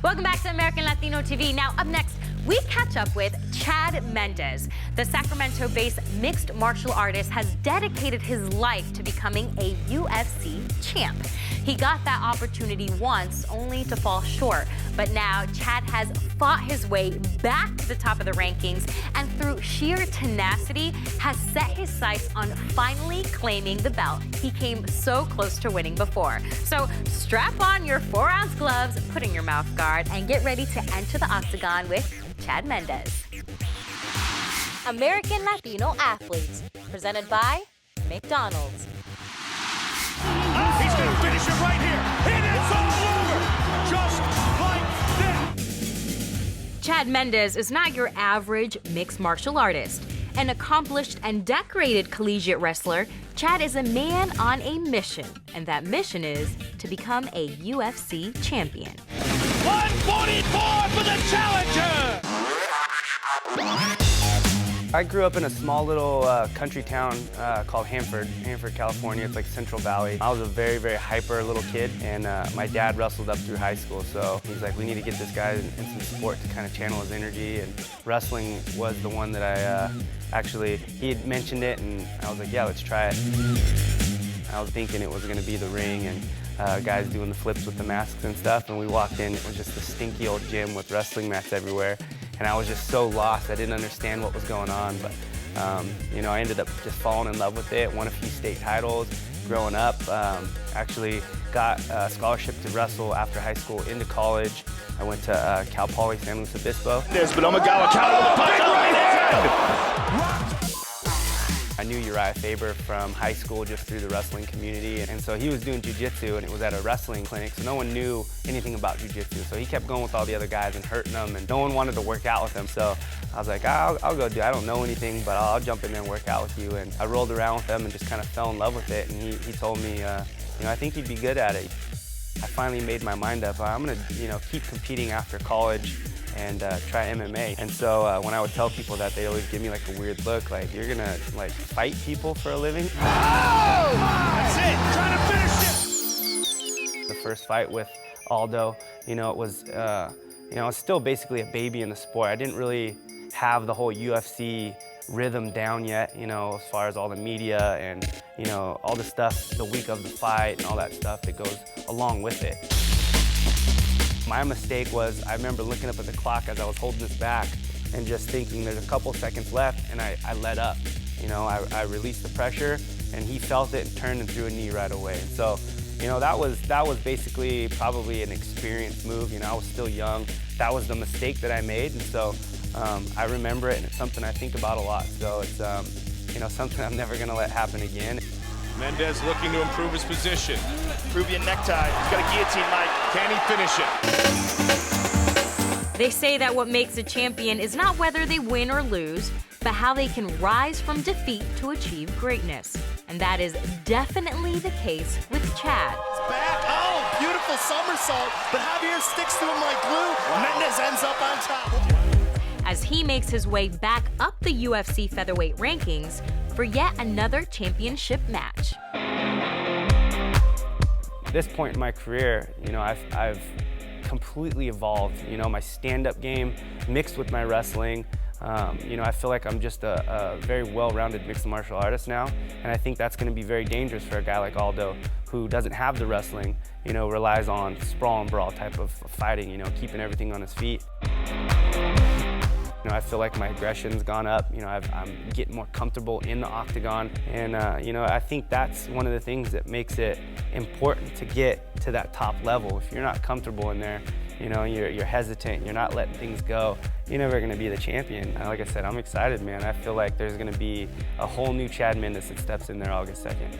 Welcome back to American Latino TV. Now, up next, we catch up with Chad Mendez. The Sacramento-based mixed martial artist has dedicated his life to becoming a UFC champ. He got that opportunity once, only to fall short. But now, Chad has fought his way back to the top of the rankings and through sheer tenacity has set his sights on finally claiming the belt he came so close to winning before. So strap on your 4-ounce gloves, put in your mouth guard, and get ready to enter the octagon with Chad Mendez. American Latino Athletes, presented by McDonald's. He's going to finish it right here, and it's all over, just like that. Chad Mendez is not your average mixed martial artist. An accomplished and decorated collegiate wrestler, Chad is a man on a mission, and that mission is to become a UFC champion. 144 for the challenger! I grew up in a small little country town called Hanford, California. It's like Central Valley. I was a very, very hyper little kid, and my dad wrestled up through high school, so he's like, we need to get this guy in some sport to kind of channel his energy, and wrestling was the one that I he had mentioned it, and I was like, yeah, let's try it. I was thinking it was going to be the ring and guys doing the flips with the masks and stuff, and we walked in, it was just a stinky old gym with wrestling mats everywhere. And I was just so lost. I didn't understand what was going on, but you know, I ended up just falling in love with it. Won a few state titles growing up. Actually got a scholarship to wrestle after high school into college. I went to Cal Poly San Luis Obispo. There's Benomagawa counter with a punch right hand. I knew Uriah Faber from high school just through the wrestling community, and so he was doing jiu-jitsu, and it was at a wrestling clinic, so no one knew anything about jiu-jitsu. So he kept going with all the other guys and hurting them, and no one wanted to work out with him. So I was like, I'll go do it. I don't know anything, but I'll jump in there and work out with you. And I rolled around with him and just kind of fell in love with it, and he told me, you know, I think you'd be good at it. I finally made my mind up. I'm gonna, you know, keep competing after college and try MMA. And so when I would tell people that, they always give me like a weird look, like, you're gonna like fight people for a living? Oh! That's it, trying to finish it! The first fight with Aldo, you know, it was, you know, I was still basically a baby in the sport. I didn't really have the whole UFC rhythm down yet, you know, as far as all the media and, you know, all the stuff the week of the fight and all that stuff that goes along with it. My mistake was, I remember looking up at the clock as I was holding this back and just thinking there's a couple seconds left, and I let up. You know, I released the pressure, and he felt it and turned and threw a knee right away. And so, you know, that was basically probably an experienced move. You know, I was still young. That was the mistake that I made, and so I remember it, and it's something I think about a lot. So it's, you know, something I'm never gonna let happen again. Mendez looking to improve his position. Peruvian necktie. He's got a guillotine, Mike. Can he finish it? They say that what makes a champion is not whether they win or lose, but how they can rise from defeat to achieve greatness. And that is definitely the case with Chad. Back, oh, beautiful somersault, but Javier sticks to him like glue. Wow. Mendes ends up on top. As he makes his way back up the UFC featherweight rankings for yet another championship match. At this point in my career, you know, I've completely evolved. You know, my stand-up game mixed with my wrestling. You know, I feel like I'm just a very well-rounded mixed martial artist now, and I think that's going to be very dangerous for a guy like Aldo, who doesn't have the wrestling, you know, relies on sprawl and brawl type of fighting, you know, keeping everything on his feet. You know, I feel like my aggression's gone up. You know, I'm getting more comfortable in the octagon, and you know, I think that's one of the things that makes it important to get to that top level. If you're not comfortable in there, you know, you're hesitant, you're not letting things go, you're never going to be the champion. Like I said, I'm excited, man. I feel like there's going to be a whole new Chad Mendez that steps in there August 2nd.